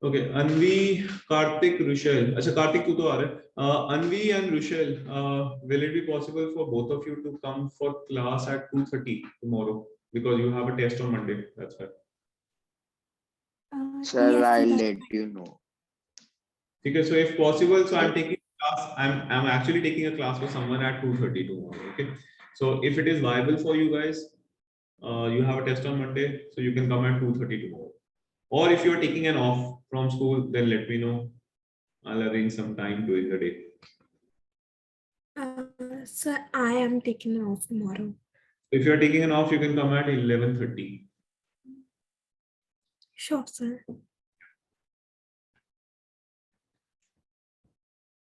Okay, Anvi, Karthik, Rushel. Acha, Karthik, tu to aa raha hai. Anvi and Rushel, will it be possible for both of you to come for class at 2:30 tomorrow? Because you have a test on Monday. That's why. Sir, Yes, I'll sir. let you know. Okay, so if possible, so I'm taking class. I'm actually taking a class for someone at 2:30 tomorrow. Okay, so if it is viable for you guys, you have a test on Monday, so you can come at 2:30 tomorrow. Or if you are taking an off from school, then let me know. I'll arrange some time during the day. Sir, I am taking off tomorrow. If you are taking an off, you can come at 11:30. Sure, sir.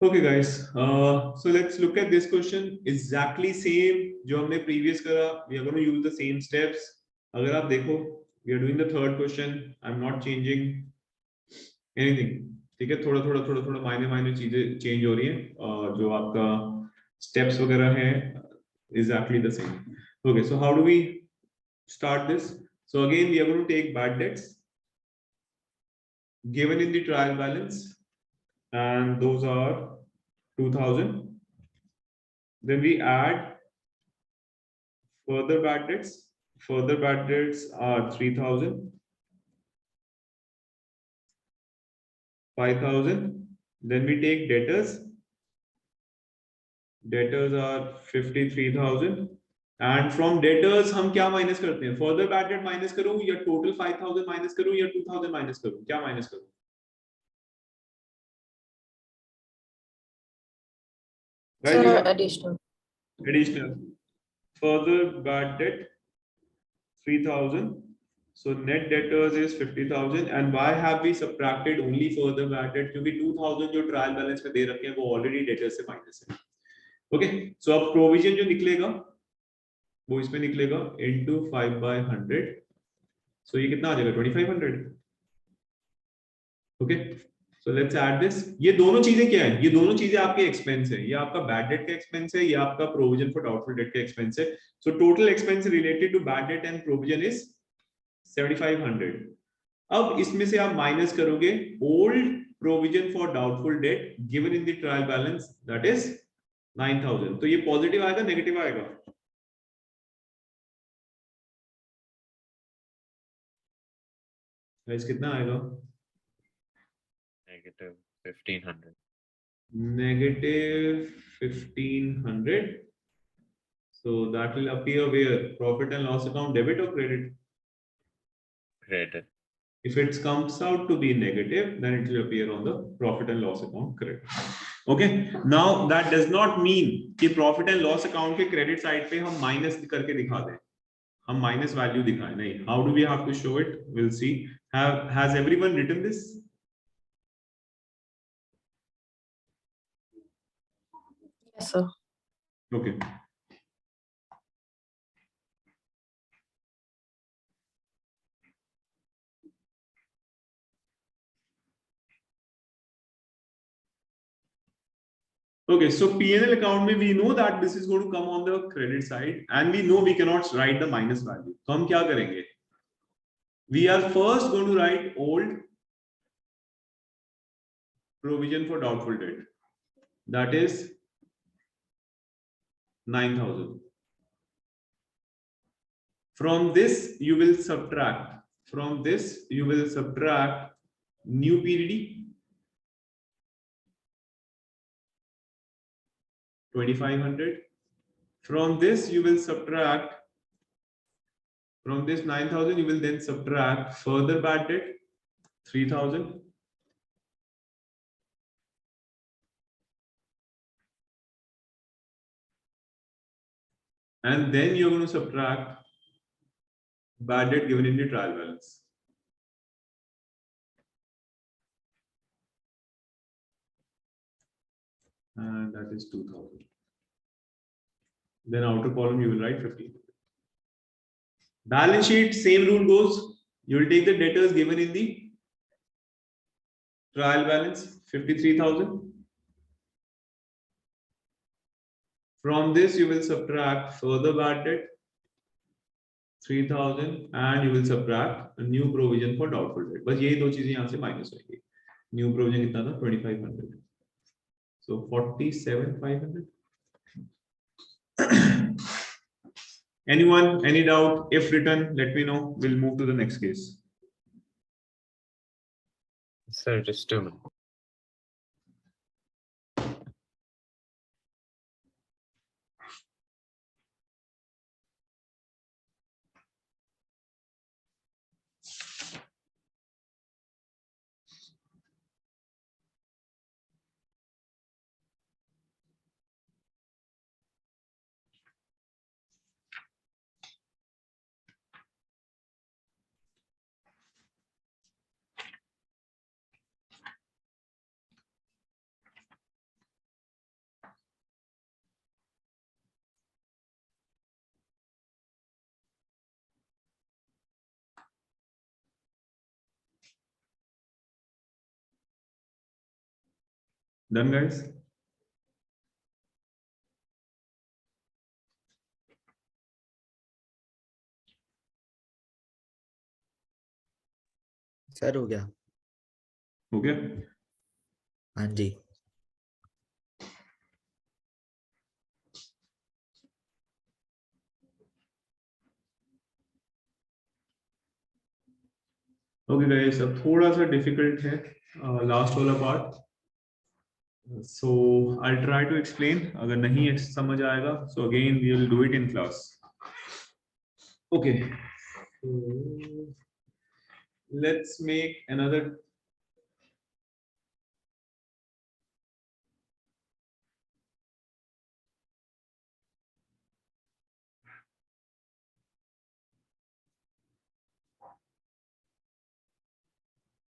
Okay, guys. So let's look at this question. Exactly same जो हमने previous करा. We are going to use the same steps. अगर आप देखो, we are doing the third question. I'm not changing anything. ठीक है, थोड़ा minor चीजें चेंज हो रही हैं. जो आपका steps वगैरह हैं exactly the same. Okay, so how do we start this? So again, we are going to take bad debts given in the trial balance, and those are 2000. Then we add further bad debts. Further bad debts are 3000, 5000. Then we take debtors. Debtors are 53,000. And from debtors हम क्या minus करते हैं? Further bad debt minus करूँ या total 5000 minus करूँ या 2000 minus करूँ? क्या minus करूँ? Sir, additional. Additional. Further bad debt 3000. So net debtors is 50,000. And why have we subtracted only further bad debt? क्योंकि 2000 जो trial balance में दे रखे हैं वो already debtors से minus है. Okay, so अब provision जो निकलेगा वो इसमें निकलेगा into 5/100. So ये कितना आ जाएगा? 2500. Okay, so let's add this. ये दोनों चीजें क्या है? ये दोनों चीजें आपके एक्सपेंस है. ये आपका बैड डेट का एक्सपेंस है, ये आपका प्रोविजन फॉर डाउटफुल डेट का एक्सपेंस है. So total expense related to bad debt and provision is 7500. अब इसमें से आप माइनस करोगे old provision for doubtful date given in the trial balance, that is 9000. तो ये पॉजिटिव आएगा, नेगेटिव आएगा? गाइस कितना आएगा? Negative 1500. Negative 1500. So that will appear where? Profit and loss account, debit or credit? Credit. If it comes out to be negative, then it will appear on the profit and loss account credit. Okay, now that does not mean कि profit and loss account के credit side पे हम minus करके दिखा दें, हम minus value दिखाएं. नहीं, how do we have to show it? We'll see. Has everyone written this? Yes, sir. Okay. Okay, so P&L account में we know that this is going to come on the credit side, and we know we cannot write the minus value. तो हम क्या करेंगे? We are first going to write old provision for doubtful debt. That is 9000. From this you will subtract. From this you will subtract new PDD 2500. From this you will subtract, from this 9000 you will then subtract further bad debt 3000. And then you're going to subtract bad debt given in the trial balance. And that is 2000. Then outer column you will write 15. Balance sheet, same rule goes. You will take the debtors given in the trial balance 53,000. From this you will subtract further bad debt 3000 and you will subtract a new provision for doubtful debt. बस यही दो चीजें यहाँ से minus होंगी. New provision कितना था? 2500. So 47,500. Anyone? Any doubt? If written, let me know. We'll move to the next case. Sir, just 2 minutes. Done, guys? Sir हो गया. हो गया? हाँ जी. Okay, guys. अब थोड़ा सा difficult है last वाला part. So I'll try to explain. अगर नहीं समझ आएगा, so again we will do it in class. Okay. So let's make another.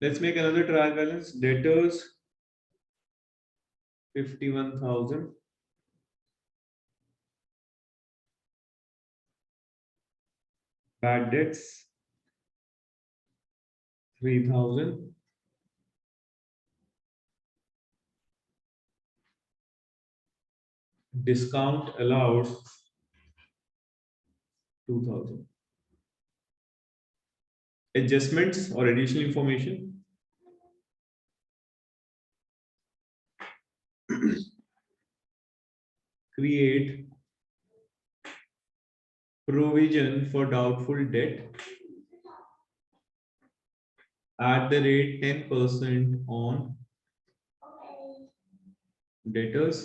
Let's make another trial balance. Debtors 51,000. Bad debts 3,000. Discount allowed 2,000. Adjustments or additional information. Create provision for doubtful debt at the rate 10% on debtors.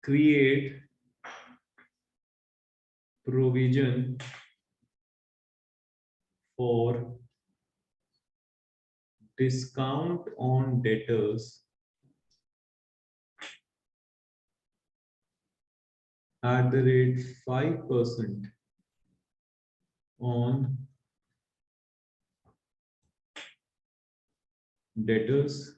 Create provision for discount on debtors at the rate 5% on debtors.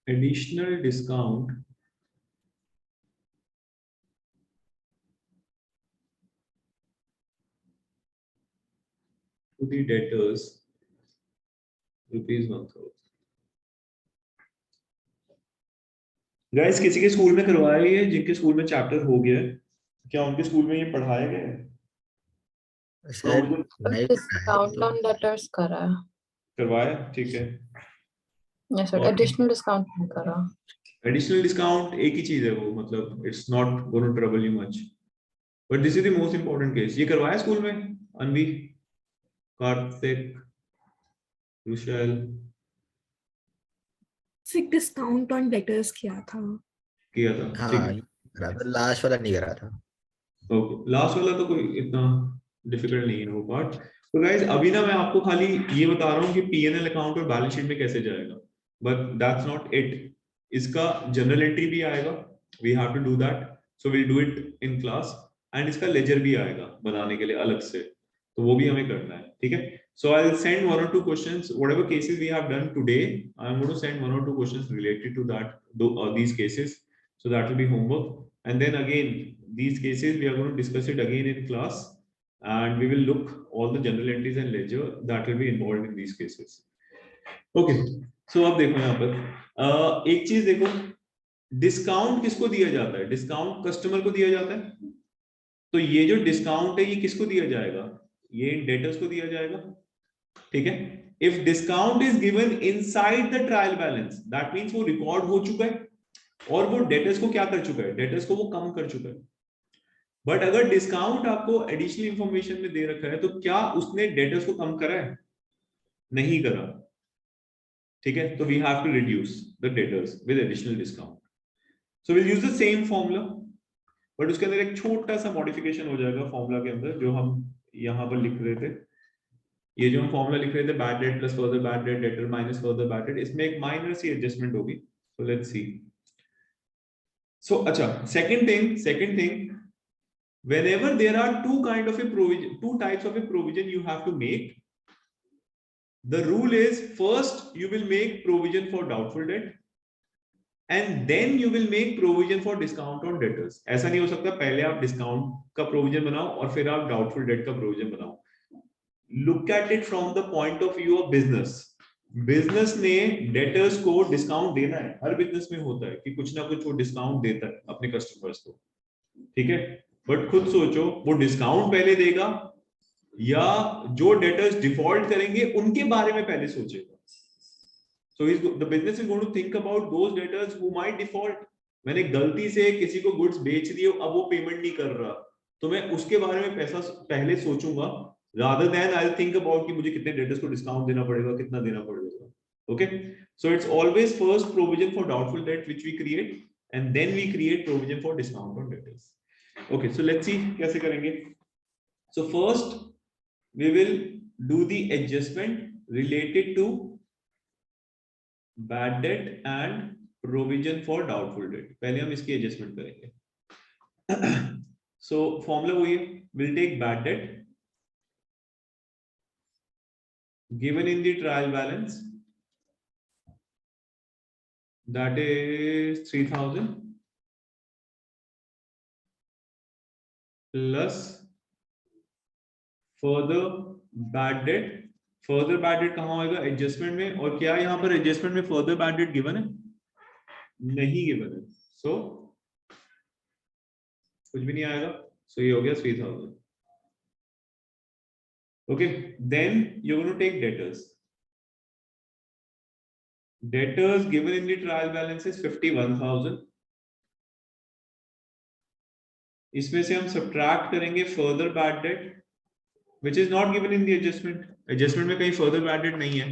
Additional discount to the debtors ₹1,000. Guys किसी के school में करवाया है? जिनके school में chapter हो गया है, क्या उनके स्कूल में ये पढ़ाया गया है? सर नहीं डिस्काउंट ऑन डेटर्स करा है. करवाया, ठीक है. Yes sir. और- एडिशनल डिस्काउंट नहीं करा. एडिशनल डिस्काउंट एक ही चीज है वो, मतलब it's not gonna trouble you much, but this is the most important case. ये करवाया स्कूल में? अनवी, कार्तिक, रुशल सिर्फ डिस्काउंट ऑन डेटर्स किया था. किया था, ठीक हाँ है. बराबर. लास्ट वाला नहीं करा था. ओके, लास्ट वाला तो कोई इतना डिफिकल्ट नहीं है वो पार्ट. तो गाइस अभी ना मैं आपको खाली ये बता रहा हूँ कि पीएनएल अकाउंट और बैलेंस शीट में कैसे जाएगा, बट दैट्स नॉट इट. इसका जनरल एंट्री भी आएगा, we have to do that, so will do it in class. And इसका लेजर भी आएगा बनाने के लिए अलग से, तो वो भी हमें करना है, ठीक है. So I'll send 1 or 2 questions, whatever cases we have done today. I'm going to send 1 or 2 questions related to that, these cases. So that will be homework. And then again, these cases we are going to discuss it again in class, and we will look all the general entries and ledger that will be involved in these cases. Okay, so अब देखो यहाँ पर एक चीज देखो, discount किसको दिया जाता है? डिस्काउंट कस्टमर को दिया जाता है। तो ये जो डिस्काउंट है ये किसको दिया जाएगा? ये डेटर्स को दिया जाएगा, ठीक है। If discount is given inside the trial balance, that means वो रिकॉर्ड हो चुका है और वो डेटर्स को क्या कर चुका है? डेटर्स को वो कम कर चुका है। बट अगर डिस्काउंट आपको एडिशनल इंफॉर्मेशन में दे रखा है तो क्या उसने डेटर्स को कम करा है? नहीं करा, ठीक है। तो we have to reduce the debtors with additional discount. So will use the same formula, but उसके अंदर एक छोटा सा मॉडिफिकेशन हो जाएगा फॉर्मूला के अंदर, जो हम यहां पर लिख रहे थे। ये जो हम फॉर्मूला लिख रहे थे, bad debt plus further bad date debtor minus further bad date, इसमें एक माइनर सी एडजस्टमेंट होगी। So let's see. सो अच्छा, second thing, whenever there are two types of a provision you have to make, the rule is first you will make provision for doubtful debt and then you will make provision for discount on debtors. ऐसा नहीं हो सकता पहले आप discount का provision बनाओ और फिर आप डाउटफुल डेट का प्रोविजन बनाओ। Look at it from the point of view of business. Business ने डेटर्स को डिस्काउंट देना है, हर बिजनेस में होता है कि कुछ ना कुछ वो डिस्काउंट देता है अपने कस्टमर्स को, ठीक है। बट खुद सोचो, वो डिस्काउंट पहले देगा या जो डेटर्स डिफॉल्ट करेंगे उनके बारे में पहले सोचेगा? So the business is going to think about those debtors who might default. मैंने गलती से किसी को गुड्स बेच दिए, अब वो पेमेंट नहीं कर रहा, तो मैं उसके बारे में पैसा पहले सोचूंगा, rather than I'll think about कि मुझे कितने डेटर्स को डिस्काउंट देना पड़ेगा, कितना देना पड़ेगा। Okay, so it's always first provision for doubtful debt which we create, and then we create provision for discount on debtors. Okay, so let's see कैसे करेंगे। So first we will do the adjustment related to bad debt and provision for doubtful debt। पहले हम इसकी adjustment करेंगे। सो formula वही है, will take bad debt given in the trial balance, that is 3000 plus further bad debt। Further bad date कहां होगा? Adjustment में। और क्या यहां पर एडजस्टमेंट में फर्दर बैड डेट गिवन है? नहीं गिवन है, सो कुछ भी नहीं आएगा। सो ये हो गया 3000। Okay, then you going to take debtors. Debtors given in the trial balance is 51000। इसमें से हम सब्ट्रैक्ट करेंगे further bad debt which is not given in the adjustment। Adjustment में कहीं फर्दर बैड डेट नहीं है,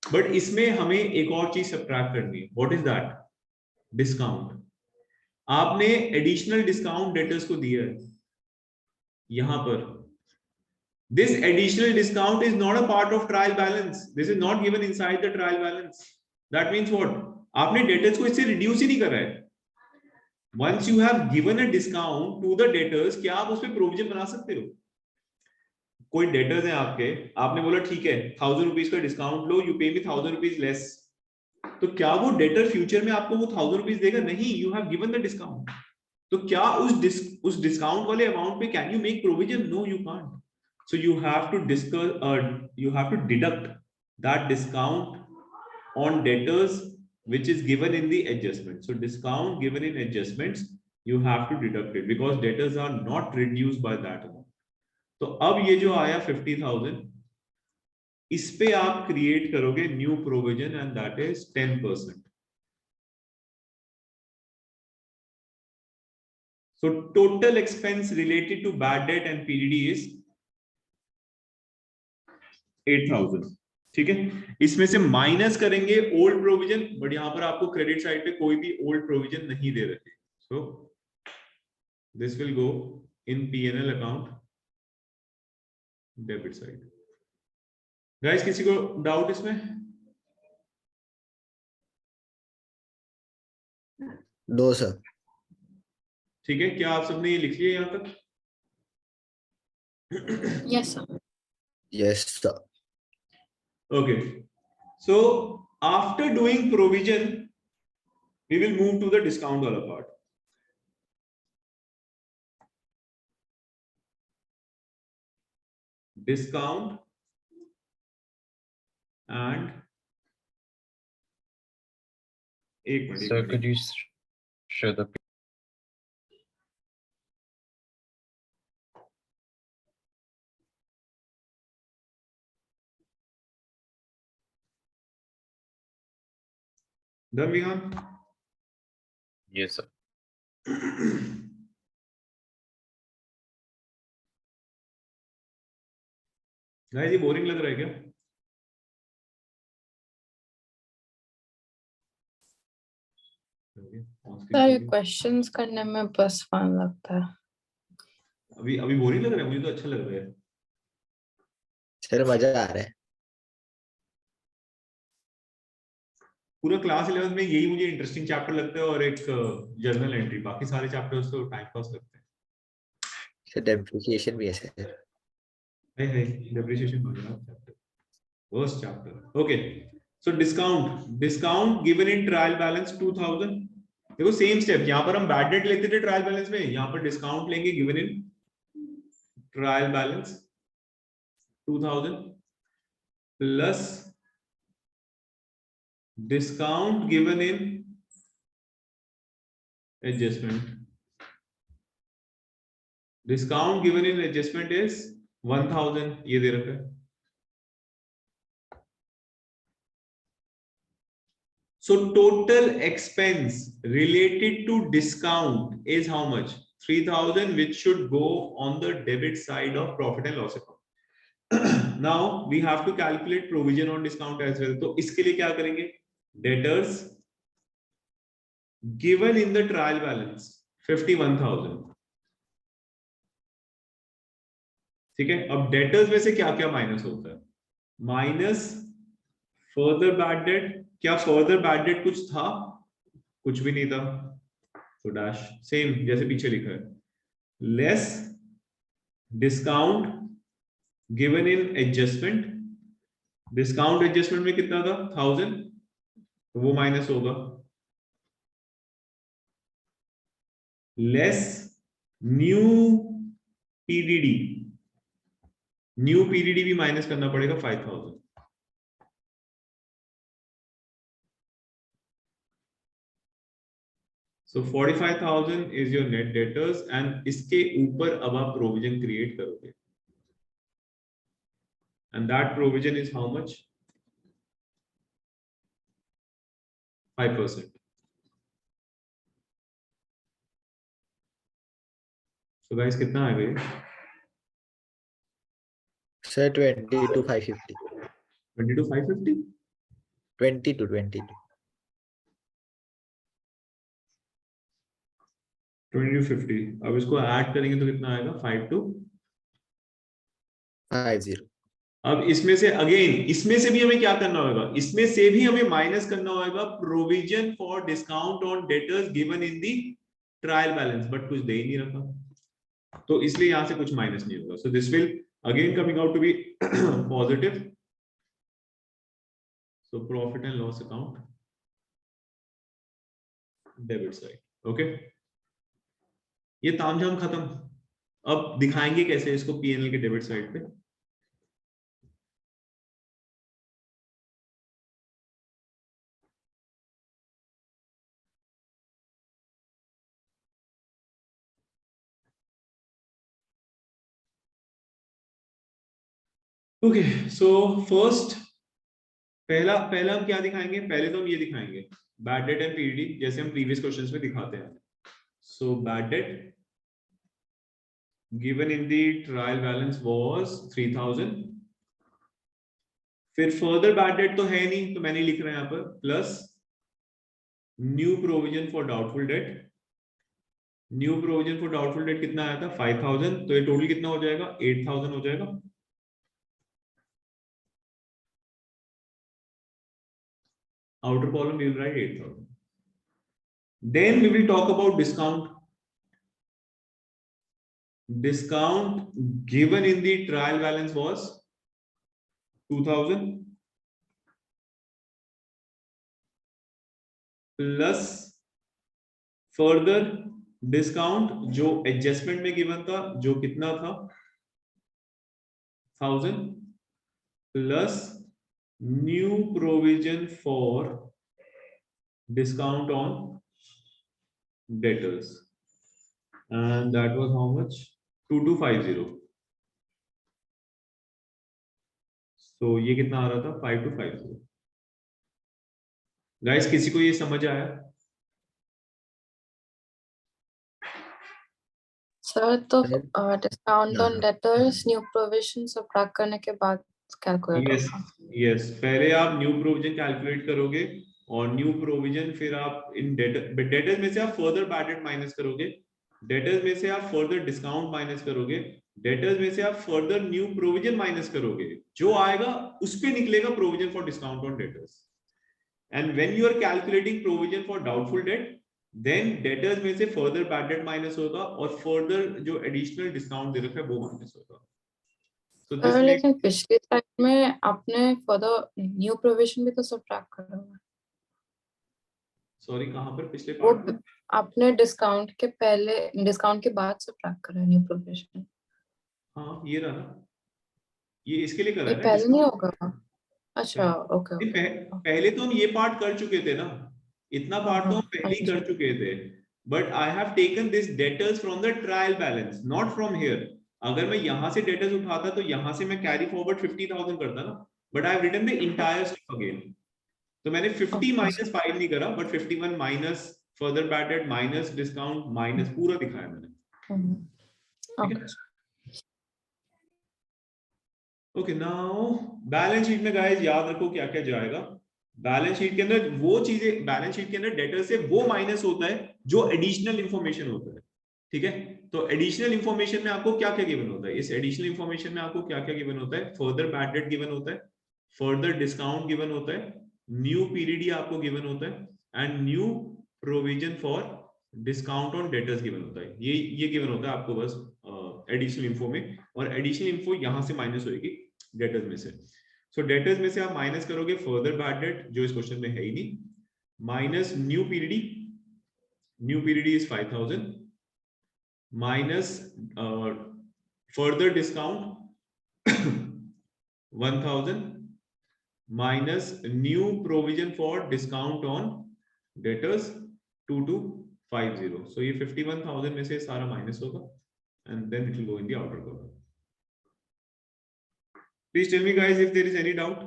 बट इसमें हमें एक और चीज सब्ट्रैक्ट करनी है। What is that? डिस्काउंट। आपने एडिशनल डिस्काउंट डेटर्स को दिया है यहां पर। This additional discount is not a part of trial balance, this is not given inside the trial balance. That means what? आपने डेटर्स को इससे रिड्यूस ही नहीं करा है। Once you have given a discount to the debtors, क्या आप उस पर प्रोविजन बना सकते हो? कोई डेटर्स हैं आपके, आपने बोला ठीक है 1000 रुपीज का डिस्काउंट लो, यू पे मी 1000 रुपीज लेस, तो क्या वो डेटर फ्यूचर में आपको वो 1000 रुपीज देगा? नहीं, you have given the discount. तो क्या उस डिस्काउंट वाले अमाउंट पे can you make provision? No, you can't. So you have to deduct that discount on debtors which is given in the adjustment। So discount given in adjustments you have to deduct it because debtors are not reduced by that amount। तो अब ये जो आया 50,000, इस पे आप create करोगे new provision and that is 10%। So total expense related to bad debt and PDD is 8000, ठीक है। इसमें से माइनस करेंगे ओल्ड प्रोविजन, बट यहां पर आपको क्रेडिट साइड पे कोई भी ओल्ड प्रोविजन नहीं दे रहे। सो this will go in PNL account debit side. Guys, किसी को डाउट इसमें? दो सर। ठीक है, क्या आप सबने ये लिख लिया यहां तक? Yes, sir. Yes sir. Okay, so after doing provision we will move to the discount wala part। discount and एक minute Sir, could you show the डन विहान? yes, sir. गाइस ये बोरिंग लग रहा है क्या? सारे क्वेश्चंस करने में बस फन लगता है। अभी अभी बोरिंग लग रहा है, मुझे तो अच्छा लग रहा है। सर मजा आ रहा है। पूरा क्लास 11 में यही मुझे इंटरेस्टिंग चैप्टर लगता है और एक जर्नल एंट्री, बाकी सारे चैप्टर्स तो टाइम पास लगते हैं। सर डेप्रिसिएशन भी है सर। है डेप्रिसिएशन हो गया chapter, first chapter. Okay, so discount given in trial balance 2000। देखो सेम स्टेप, यहां पर हम बैड डेट लेते थे ट्रायल बैलेंस में, यहां पर डिस्काउंट लेंगे given in trial balance 2000 plus discount given in adjustment. Discount given in adjustment is 1000, ये दे रखा है। So total expense related to discount is how much? 3000, which should go on the debit side of profit and loss account. Now we have to calculate provision on discount as well. तो इसके लिए क्या करेंगे? Debtors given in the trial balance 51,000. ठीक है, अब debtors में से क्या क्या माइनस होता है? Minus further bad date. क्या फर्दर बैड डेट कुछ था? कुछ भी नहीं था, तो डैश सेम जैसे पीछे लिखा है। Less discount given in adjustment. Discount adjustment में कितना था? 1000, तो वो माइनस होगा। Less new PDD, new PDD भी माइनस करना पड़ेगा 5000। So 45,000 is your net debtors and इसके ऊपर अब आप provision create करोगे, and that provision is how much? 5%. So guys कितना आ गया? Sir 20 to 550। 20 to 550? 20 to 22। 20 to 50। अब इसको ऐड करेंगे तो कितना आएगा? 5 to 50। अब इसमें से अगेन, इसमें से भी हमें क्या करना होगा? इसमें से भी हमें माइनस करना होगा provision for discount on debtors given in the trial balance, but कुछ दे ही नहीं रखा, तो इसलिए यहां से कुछ माइनस नहीं होगा। So this will again coming out to be positive. So profit and loss account debit side. Okay, ये तामझाम खत्म। अब दिखाएंगे कैसे इसको पीएनएल के डेबिट साइड पे। ओके, सो फर्स्ट पहला हम क्या दिखाएंगे? पहले तो हम ये दिखाएंगे बैड डेट एंड पीडी, जैसे हम प्रीवियस क्वेश्चंस में दिखाते हैं। So bad debt given in the trial balance was 3000। फिर फर्दर बैड डेट तो है नहीं, तो मैंने लिख रहा है यहाँ पर plus new provision for doubtful date. New provision for doubtful date कितना आया था? 5000, तो ये टोटल कितना हो जाएगा? 8000 हो जाएगा। Outer column we will write 8000. Then we will talk about discount. Discount given in the trial balance was 2000 plus further discount जो adjustment में given था, जो कितना था? 1000 plus new provision for discount on debtors, and that was how much? 2250. So ये कितना आ रहा था? 5250. गाइस किसी को ये समझ आया? सर तो Sir, डिस्काउंट ऑन हाँ। डेटर्स न्यू प्रोविजन सबट्रैक्ट करने के बाद कैलकुलेट यस होगा। यस, पहले आप न्यू प्रोविजन कैलकुलेट करोगे और न्यू प्रोविजन फिर आप इन डेटर्स में से आप फर्दर बैड डेट माइनस करोगे, डेटर्स में से आप फर्दर डिस्काउंट माइनस करोगे, डेटर्स में से आप फर्दर न्यू प्रोविजन माइनस करोगे, जो आएगा उस पे निकलेगा provision for discount on debtors. And when you are calculating provision for doubtful debt, then debtors में से फर्दर बैड डेट माइनस होगा और फर्दर जो एडिशनल डिस्काउंट दे रखा है वो माइनस होगा। So this makes, लेकिन पिछली स्लाइड में आपने फर्दर न्यू प्रोविजन भी तो सबट्रैक्ट करा हुआ है। सॉरी कहां पर? पिछले वो पार्ट में? आपने डिस्काउंट के पहले डिस्काउंट के बाद सबट्रैक्ट करा है न्यू प्रोविजन। हाँ ये रहा ना, ये इसके लिए करा ये है ना पहले नहीं डिस्काउंट। होगा। अच्छा ओके ओके। पहले तो हम ये पार्ट कर चुके थे ना, इतना पार्ट तो हम पहले ही कर चुके थे, but I have taken this debtors from the trial balance, not from here. अगर मैं यहां से डेटर्स उठाता तो यहां से मैं कैरी फॉरवर्ड 50,000 करता ना, but I have written the entire stuff again. तो मैंने 50 माइनस 5 नहीं करा, but 51 minus further bad debt minus discount minus पूरा दिखाया मैंने। ठीक है? ओके, नाउ बैलेंस शीट में गाइस याद रखो क्या क्या जाएगा। बैलेंस शीट के अंदर वो चीजें, बैलेंस शीट के अंदर डेटर से वो माइनस होता है जो एडिशनल इंफॉर्मेशन होता है। ठीक है, तो एडिशनल इंफॉर्मेशन में आपको क्या क्या गिवन होता है? इस एडिशनल इंफॉर्मेशन में आपको क्या क्या गिवन होता है? फर्दर बैड डेट गिवन होता है, फर्दर डिस्काउंट गिवन होता है, न्यू पीरियड आपको गिवन होता है, and new provision for discount on debtors given होता है। ये गिवन होता है आपको बस एडिशनल इन्फो में, और एडिशनल इन्फो यहां से माइनस होगी डेटर्स में से। सो डेटर्स में से आप माइनस करोगे फर्दर बैड डेट जो इस क्वेश्चन में है ही नहीं, minus new period, new period is 5,000, minus further discount 1,000, minus new provision for discount on debtors 2250। सो ये 51,000 में से सारा माइनस होगा, and then it will go in the outer column. Please tell me guys if there is any doubt.